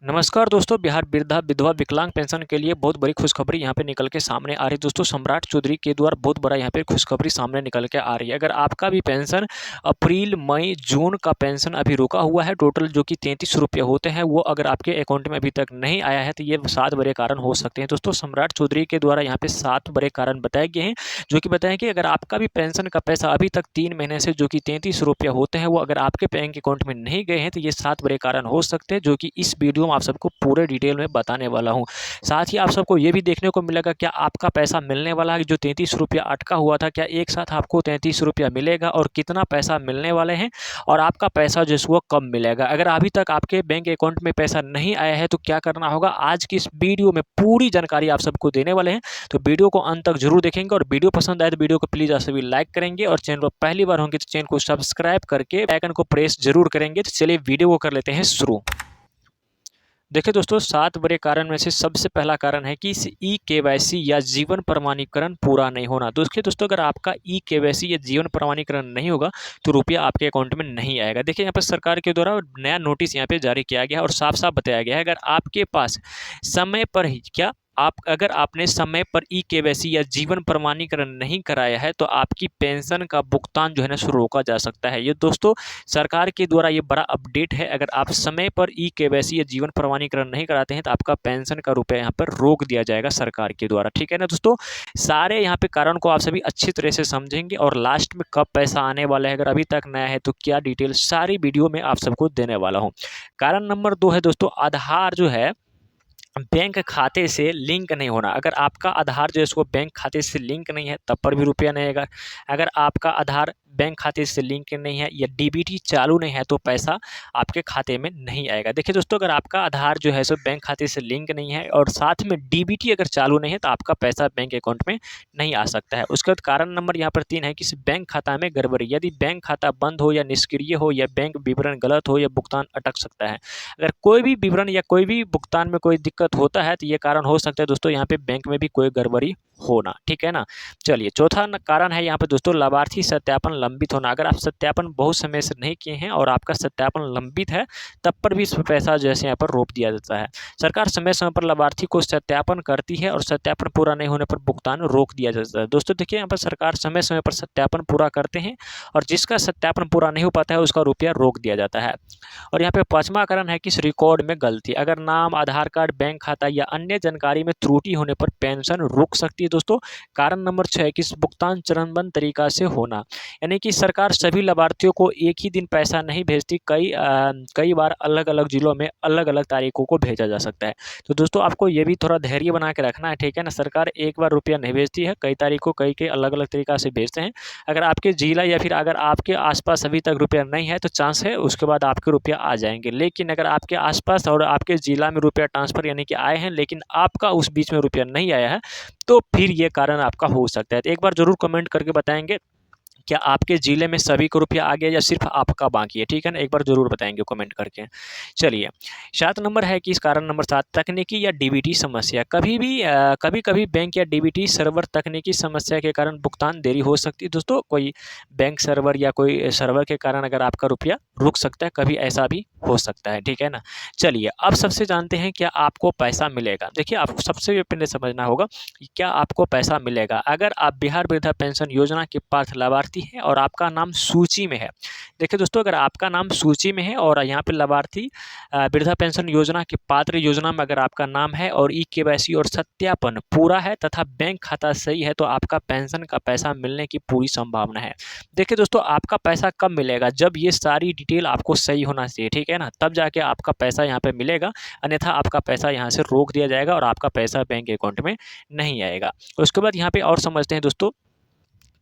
नमस्कार दोस्तों, बिहार वृद्धा विधवा विकलांग पेंशन के लिए बहुत बड़ी खुशखबरी यहाँ पे निकल के सामने आ रही है। दोस्तों, सम्राट चौधरी के द्वारा बहुत बड़ा यहाँ पे खुशखबरी सामने निकल के आ रही है। अगर आपका भी पेंशन अप्रैल, मई, जून का पेंशन अभी रुका हुआ है, टोटल जो कि 33 रुपये होते हैं, वो अगर आपके अकाउंट में अभी तक नहीं आया है तो ये 7 बड़े कारण हो सकते हैं। दोस्तों, सम्राट चौधरी के द्वारा यहाँ पे 7 बड़े कारण बताए गए हैं, जो कि बताएं कि अगर आपका भी पेंशन का पैसा अभी तक 3 महीने से जो कि 33 रुपये होते हैं, वो अगर आपके बैंक अकाउंट में नहीं गए हैं तो ये 7 बड़े कारण हो सकते हैं, जो कि इस वीडियो में आप सबको पूरे डिटेल में बताने वाला हूँ। साथ ही आप सबको ये भी देखने को मिलेगा क्या आपका पैसा मिलने वाला है, जो 33 रुपया अटका हुआ था, क्या एक साथ आपको 33 रुपया मिलेगा और कितना पैसा मिलने वाले हैं, और आपका पैसा जो है वो कब मिलेगा। अगर अभी तक आपके बैंक अकाउंट में पैसा नहीं आया है तो क्या करना होगा, आज की इस वीडियो में पूरी जानकारी आप सबको देने वाले हैं। तो वीडियो को अंत तक जरूर देखेंगे, और वीडियो पसंद आए तो वीडियो को प्लीज़ आप सभी लाइक करेंगे, और चैनल पर पहली बार होंगे तो चैनल को सब्सक्राइब करके आइकन को प्रेस जरूर करेंगे। तो चलिए वीडियो को कर लेते हैं शुरू। देखिए दोस्तों, 7 बड़े कारण में से सबसे पहला कारण है कि इस ई-केवाईसी या जीवन प्रमाणीकरण पूरा नहीं होना। देखिए दोस्तों, अगर आपका ई-केवाईसी या जीवन प्रमाणीकरण नहीं होगा तो रुपया आपके अकाउंट में नहीं आएगा। देखिए, यहाँ पर सरकार के द्वारा नया नोटिस यहाँ पे जारी किया गया है और साफ-साफ बताया गया है, अगर आपके पास समय पर ही अगर आपने समय पर ई-केवाईसी या जीवन प्रमाणीकरण नहीं कराया है तो आपकी पेंशन का भुगतान जो है ना सो रोका जा सकता है। ये दोस्तों सरकार के द्वारा ये बड़ा अपडेट है। अगर आप समय पर ई-केवाईसी या जीवन प्रमाणीकरण नहीं कराते हैं तो आपका पेंशन का रुपया यहाँ पर रोक दिया जाएगा सरकार के द्वारा। ठीक है ना दोस्तों, सारे यहाँ पे कारण को आप सभी अच्छी तरह से समझेंगे, और लास्ट में कब पैसा आने वाला है, अगर अभी तक नया है तो क्या डिटेल, सारी वीडियो में आप सबको देने वाला हूँ। कारण नंबर 2 है दोस्तों, आधार जो है बैंक खाते से लिंक नहीं होना। अगर आपका आधार जो है उसको बैंक खाते से लिंक नहीं है तब पर भी रुपया नहीं आएगा। अगर आपका आधार बैंक खाते से लिंक नहीं है या डीबीटी चालू नहीं है तो पैसा आपके खाते में नहीं आएगा। देखिए दोस्तों, अगर आपका आधार जो है सो बैंक खाते से लिंक नहीं है और साथ में डीबीटी अगर चालू नहीं है तो आपका पैसा बैंक अकाउंट में नहीं आ सकता है। उसके बाद कारण नंबर यहाँ पर 3 है कि बैंक खाता में गड़बड़ी। यदि बैंक खाता बंद हो या निष्क्रिय हो या बैंक विवरण गलत हो या भुगतान अटक सकता है। अगर कोई भी विवरण या कोई भी भुगतान में कोई दिक्कत होता है तो ये कारण हो सकता है दोस्तों यहाँ पे बैंक में भी कोई गड़बड़ी होना। ठीक है ना। चलिए, चौथा कारण है यहाँ पे दोस्तों, लाभार्थी सत्यापन लंबित होना। अगर आप सत्यापन बहुत समय से नहीं किए हैं और आपका सत्यापन लंबित है तब पर भी पैसा जैसे यहाँ पर रोक दिया जाता है। सरकार समय समय पर लाभार्थी को सत्यापन करती है और सत्यापन पूरा नहीं होने पर भुगतान रोक दिया जाता है। दोस्तों देखिए, यहाँ पर सरकार समय समय पर सत्यापन पूरा करते हैं और जिसका सत्यापन पूरा नहीं हो पाता है उसका रुपया रोक दिया जाता है। और यहाँ पे 5वां कारण है कि इस रिकॉर्ड में गलती। अगर नाम, आधार कार्ड, बैंक खाता या अन्य जानकारी में त्रुटि होने पर पेंशन रुक सकती है दोस्तों। कारण नंबर 6 है कि इस भुगतान चरणबद्ध तरीका से होना। यानी कि सरकार सभी लाभार्थियों को एक ही दिन पैसा नहीं भेजती, कई बार अलग अलग जिलों में अलग अलग तारीखों को भेजा जा सकता है। तो दोस्तों आपको ये भी थोड़ा धैर्य बना के रखना है। ठीक है ना, सरकार एक बार रुपया नहीं भेजती है, कई तारीख को कई के अलग अलग तरीका से भेजते हैं। अगर आपके जिला या फिर अगर आपके आसपास अभी तक रुपया नहीं है तो चांस है उसके बाद आपके रुपया आ जाएंगे। लेकिन अगर आपके आसपास और आपके जिला में रुपया ट्रांसफर यानी कि आए हैं लेकिन आपका उस बीच में रुपया नहीं आया है तो फिर ये कारण आपका हो सकता है। तो एक बार जरूर कमेंट करके बताएंगे क्या आपके जिले में सभी को रुपया आ गया या सिर्फ आपका बाकी है। ठीक है ना, एक बार जरूर बताएंगे कमेंट करके। चलिए, 7 नंबर है कि इस कारण नंबर 7, तकनीकी या डीबीटी समस्या। कभी कभी बैंक या डीबीटी सर्वर तकनीकी समस्या के कारण भुगतान देरी हो सकती है। दोस्तों, कोई बैंक सर्वर या कोई सर्वर के कारण अगर आपका रुपया रुक सकता है, कभी ऐसा भी हो सकता है। ठीक है ना। चलिए, अब सबसे जानते हैं क्या आपको पैसा मिलेगा। देखिए, आपको सबसे पहले समझना होगा कि क्या आपको पैसा मिलेगा। अगर आप बिहार वृद्धा पेंशन योजना के पात्र लाभार्थी है और आपका नाम सूची में है। देखिए दोस्तों, अगर आपका नाम सूची में है और यहाँ पे लाभार्थी वृद्धा पेंशन योजना के पात्र योजना में अगर आपका नाम है और ई-केवाईसी और सत्यापन पूरा है तथा बैंक खाता सही है तो आपका पेंशन का पैसा मिलने की पूरी संभावना है। देखिए दोस्तों, आपका पैसा कब मिलेगा, जब ये सारी डिटेल आपको सही होना चाहिए। ठीक है ना, तब जाके आपका पैसा यहाँ पे मिलेगा, अन्यथा आपका पैसा यहाँ से रोक दिया जाएगा और आपका पैसा बैंक अकाउंट में नहीं आएगा। उसके बाद यहाँ पे और समझते हैं दोस्तों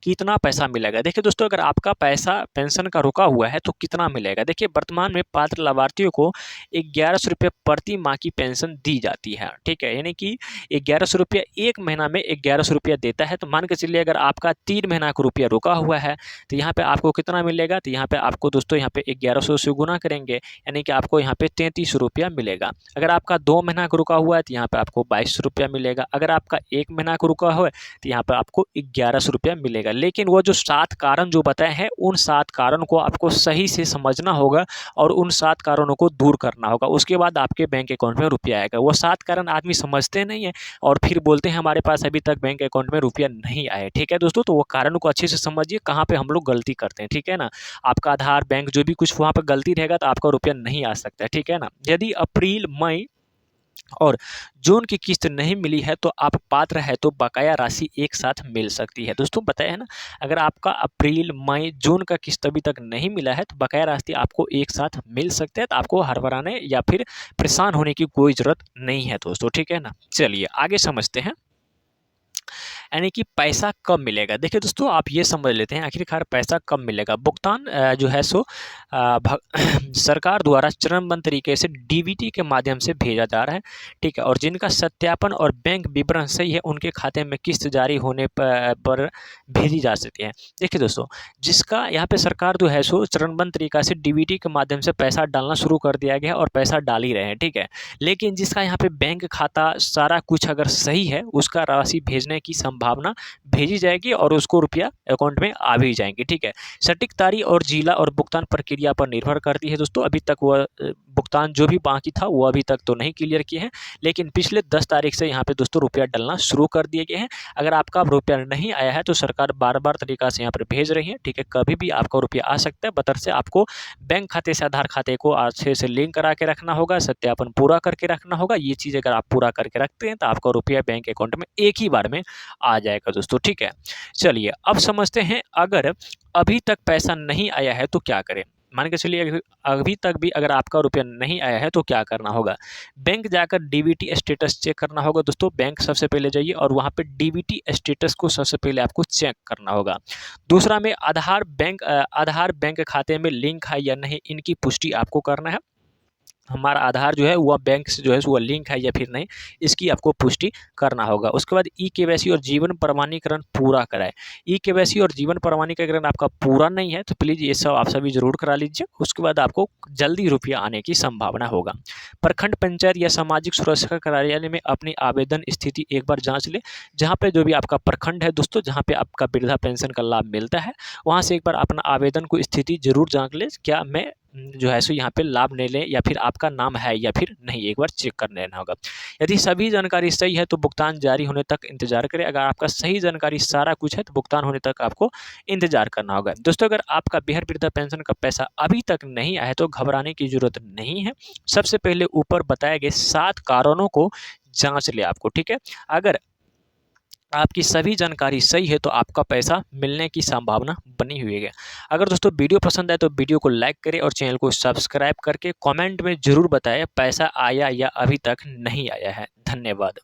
कितना पैसा मिलेगा। देखिए दोस्तों, अगर आपका पैसा पेंशन का रुका हुआ है तो कितना मिलेगा। देखिए, वर्तमान में पात्र लाभार्थियों को 1100 रुपये प्रति माह की पेंशन दी जाती है। ठीक है, यानी कि 1100 रुपया एक महीना में 1100 रुपया देता है। तो मान के चलिए अगर आपका 3 महीना का रुपया रुका हुआ है तो यहाँ पे आपको कितना मिलेगा, तो यहाँ पे आपको दोस्तों यहाँ पे 1100 से गुना करेंगे यानी कि आपको यहाँ पे 33 रुपया मिलेगा। अगर आपका 2 महीना का रुका हुआ है तो यहाँ पे आपको 22 रुपया मिलेगा। अगर आपका 1 महीना का रुका हुआ है तो यहाँ पे आपको 1100 रुपया मिलेगा। आएगा। लेकिन वो जो 7 कारण जो बताए हैं, उन 7 कारण को आपको सही से समझना होगा और उन 7 कारणों को दूर करना होगा। उसके बाद आपके बैंक अकाउंट में रुपया आएगा। वो 7 कारण आदमी समझते नहीं है और फिर बोलते हैं हमारे पास अभी तक बैंक अकाउंट में रुपया नहीं आया है। ठीक है दोस्तों, तो वो कारण को अच्छे से समझिए कहाँ पे हम लोग गलती करते हैं। ठीक है ना, आपका आधार, बैंक जो भी कुछ वहाँ पर गलती रहेगा तो आपका रुपया नहीं आ सकता है। ठीक है ना, यदि अप्रैल, मई और जून की किस्त नहीं मिली है तो आप पात्र है तो बकाया राशि एक साथ मिल सकती है। दोस्तों बताया है ना, अगर आपका अप्रैल, मई, जून का किस्त अभी तक नहीं मिला है तो बकाया राशि आपको एक साथ मिल सकते हैं। तो आपको हड़बड़ाने या फिर परेशान होने की कोई ज़रूरत नहीं है दोस्तों। ठीक है ना, चलिए आगे समझते हैं। यानी कि पैसा कब मिलेगा। देखिए दोस्तों, आप ये समझ लेते हैं आखिरकार पैसा कब मिलेगा। भुगतान जो है सो सरकार द्वारा चरणबद्ध तरीके से डीबीटी के माध्यम से भेजा जा रहा है। ठीक है, और जिनका सत्यापन और बैंक विवरण सही है उनके खाते में किस्त जारी होने पर भेजी जा सकती है। देखिए दोस्तों, जिसका यहाँ पे सरकार जो है सो चरणबद्ध तरीका से डीबीटी के माध्यम से पैसा डालना शुरू कर दिया गया है और पैसा डाल ही रहे हैं। ठीक है, लेकिन जिसका यहाँ पे बैंक खाता सारा कुछ अगर सही है, उसका राशि भेजने की संभावना भेजी जाएगी और उसको रुपया अकाउंट में आ भी जाएंगे। ठीक है, सटीक तारीख और जिला और भुगतान प्रक्रिया पर निर्भर करती है दोस्तों। अभी तक वह भुगतान जो भी बाकी था वो अभी तक तो नहीं क्लियर किए हैं, लेकिन पिछले 10 तारीख से यहाँ पे दोस्तों रुपया डलना शुरू कर दिए गए हैं। अगर आपका रुपया नहीं आया है तो सरकार बार-बार तरीका से यहाँ पर भेज रही है। ठीक है, कभी भी आपका रुपया आ सकता है, बशर्ते आपको बैंक खाते से आधार खाते को अच्छे से लिंक करा के रखना होगा, सत्यापन पूरा करके रखना होगा। ये चीज़ अगर आप पूरा करके रखते हैं तो आपका रुपया बैंक अकाउंट में एक ही बार में आ जाएगा दोस्तों। ठीक है, चलिए अब समझते हैं अगर अभी तक पैसा नहीं आया है तो क्या करें। मान के चलिए अभी तक भी अगर आपका रुपया नहीं आया है तो क्या करना होगा। बैंक जाकर डीबीटी स्टेटस चेक करना होगा दोस्तों। बैंक सबसे पहले जाइए और वहाँ पे डीबीटी स्टेटस को सबसे पहले आपको चेक करना होगा। दूसरा में आधार बैंक खाते में लिंक है या नहीं, इनकी पुष्टि आपको करना है। हमारा आधार जो है वह बैंक से जो है वो लिंक है या फिर नहीं, इसकी आपको पुष्टि करना होगा। उसके बाद ई-केवाईसी और जीवन प्रमाणीकरण पूरा कराएं। ई-केवाईसी और जीवन प्रमाणीकरण आपका पूरा नहीं है तो प्लीज़ ये सब आप सभी जरूर करा लीजिए। उसके बाद आपको जल्दी रुपया आने की संभावना होगा। प्रखंड पंचायत या सामाजिक सुरक्षा कार्यालय में अपनी आवेदन स्थिति एक बार जाँच लें। जहाँ पे जो भी आपका प्रखंड है दोस्तों, जहाँ पे आपका वृद्धा पेंशन का लाभ मिलता है, वहाँ से एक बार अपना आवेदन को स्थिति जरूर जाँच लें। क्या मैं जो है सो यहाँ पे लाभ ले लें या फिर आपका नाम है या फिर नहीं, एक बार चेक कर लेना होगा। यदि सभी जानकारी सही है तो भुगतान जारी होने तक इंतजार करें। अगर आपका सही जानकारी सारा कुछ है तो भुगतान होने तक आपको इंतजार करना होगा। दोस्तों, अगर आपका बिहार वृद्धा पेंशन का पैसा अभी तक नहीं आया है तो घबराने की जरूरत नहीं है। सबसे पहले ऊपर बताए गए 7 कारणों को जांच ले आपको। ठीक है, अगर आपकी सभी जानकारी सही है तो आपका पैसा मिलने की संभावना बनी हुई है। अगर दोस्तों वीडियो पसंद आए तो वीडियो को लाइक करें और चैनल को सब्सक्राइब करके कमेंट में ज़रूर बताएं पैसा आया या अभी तक नहीं आया है। धन्यवाद।